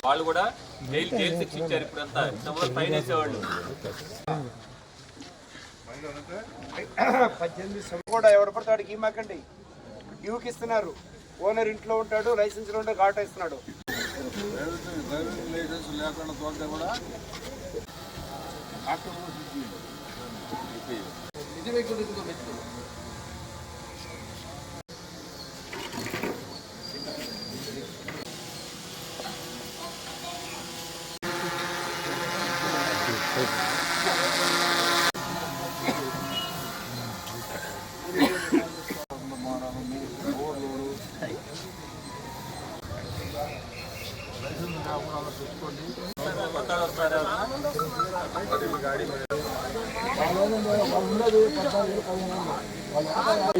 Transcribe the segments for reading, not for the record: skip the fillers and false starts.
వాళ్ళు కూడా జైలు శిక్ష ఇచ్చారు. ఇప్పుడంతా ఫైన్ వేసేవాళ్ళు. 18 కూడా ఎవరు పడతాడు గీమాకండి. డ్యూకి ఇస్తున్నారు. ఓనర్ ఇంట్లో ఉంటాడు, లైసెన్స్లో ఉంటే ఘాట ఇస్తున్నాడు. డ్రైవింగ్ లైసెన్స్ లేకుండా తోలితే కూడా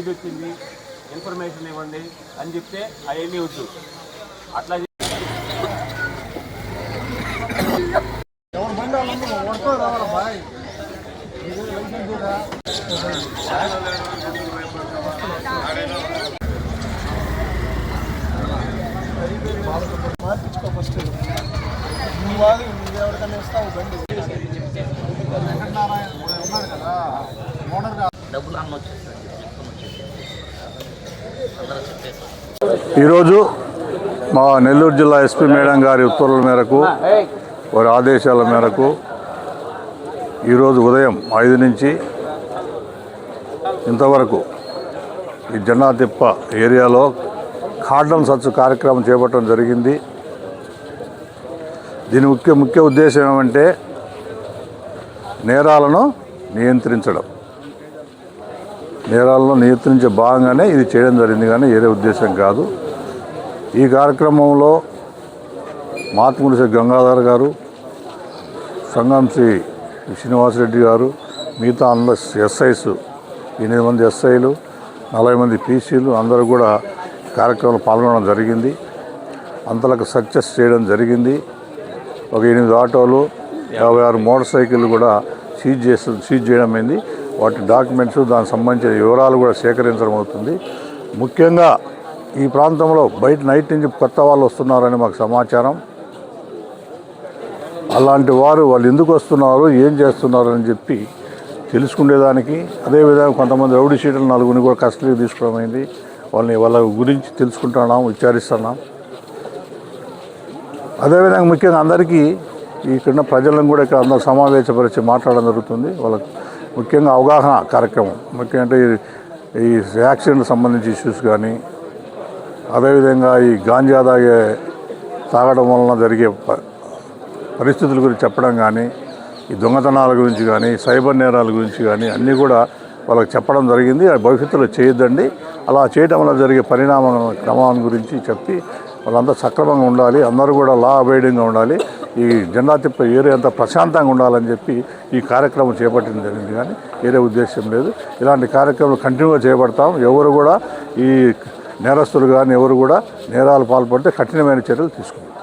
వచ్చింది ఇన్ఫర్మేషన్ ఇవ్వండి అని చెప్తే అవన్నీ వద్దు. అట్లా మార్పించుకో ఫస్ట్. నువ్వు వాడు ఎవరికైనా ఇస్తావు బండి. వెంకటనారాయణ ఉన్నాడు కదా ఓనర్. ఈరోజు మా నెల్లూరు జిల్లా ఎస్పీ మేడం గారి ఉత్తర్వుల మేరకు, వారి ఆదేశాల మేరకు ఈరోజు ఉదయం 5 నుంచి ఇంతవరకు ఈ జెండాతిప్ప ఏరియాలో కార్డన్ సర్చ్ కార్యక్రమం చేపట్టడం జరిగింది. దీని ముఖ్య ఉద్దేశం ఏమంటే నేరాలను నియంత్రించడం. నేరాలను నియంత్రించే భాగంగానే ఇది చేయడం జరిగింది, కానీ వేరే ఉద్దేశం కాదు. ఈ కార్యక్రమంలో మాతృమూడి గంగాధర్ గారు, సంగంశ్రీ శ్రీనివాసరెడ్డి గారు, మిగతా అందరూ ఎస్ఐస్, 8 మంది ఎస్ఐలు, 40 మంది పీసీలు అందరూ కూడా కార్యక్రమంలో పాల్గొనడం జరిగింది. అంతలకు సక్సెస్ చేయడం జరిగింది. ఒక 8 ఆటోలు, 56 మోటార్ సైకిళ్ళు కూడా సీజ్ చేయడం అయింది. వాటి డాక్యుమెంట్స్, దానికి సంబంధించిన వివరాలు కూడా సేకరించడం అవుతుంది. ముఖ్యంగా ఈ ప్రాంతంలో బయట నైట్ నుంచి కొత్త వాళ్ళు వస్తున్నారని మాకు సమాచారం. అలాంటి వాళ్ళు ఎందుకు వస్తున్నారు, ఏం చేస్తున్నారు అని చెప్పి తెలుసుకునేదానికి, అదేవిధంగా కొంతమంది రౌడీ షీటర్లు 4 కూడా కస్టడీకి తీసుకోవడం అయింది. వాళ్ళ గురించి తెలుసుకుంటున్నాం, విచారిస్తున్నాం. అదేవిధంగా ముఖ్యంగా అందరికీ ఇక్కడ ప్రజలను కూడా ఇక్కడ అందరూ సమావేశపరిచి మాట్లాడడం జరుగుతుంది. వాళ్ళకు ముఖ్యంగా అవగాహన కార్యక్రమం, ముఖ్యంగా ఈ యాక్సిడెంట్కి సంబంధించి ఇష్యూస్ కానీ, అదేవిధంగా ఈ గాంజా తాగడం వలన జరిగే పరిస్థితుల గురించి చెప్పడం కానీ, ఈ దొంగతనాల గురించి కానీ, సైబర్ నేరాల గురించి కానీ అన్నీ కూడా వాళ్ళకి చెప్పడం జరిగింది. భవిష్యత్తులో చేయొద్దండి, అలా చేయడం వల్ల జరిగే క్రమాన్ని గురించి చెప్పి వాళ్ళంతా సక్రమంగా ఉండాలి, అందరూ కూడా లా అబైడింగ్గా ఉండాలి, ఈ జెండాతిప్ప ఏరియా అంతా ప్రశాంతంగా ఉండాలని చెప్పి ఈ కార్యక్రమం చేపట్టడం జరిగింది. కానీ వేరే ఉద్దేశం లేదు. ఇలాంటి కార్యక్రమాలు కంటిన్యూగా చేపడతాం. ఎవరు కూడా ఈ నేరస్తులు కానీ ఎవరు కూడా నేరాలు పాల్పడితే కఠినమైన చర్యలు తీసుకుంటాం.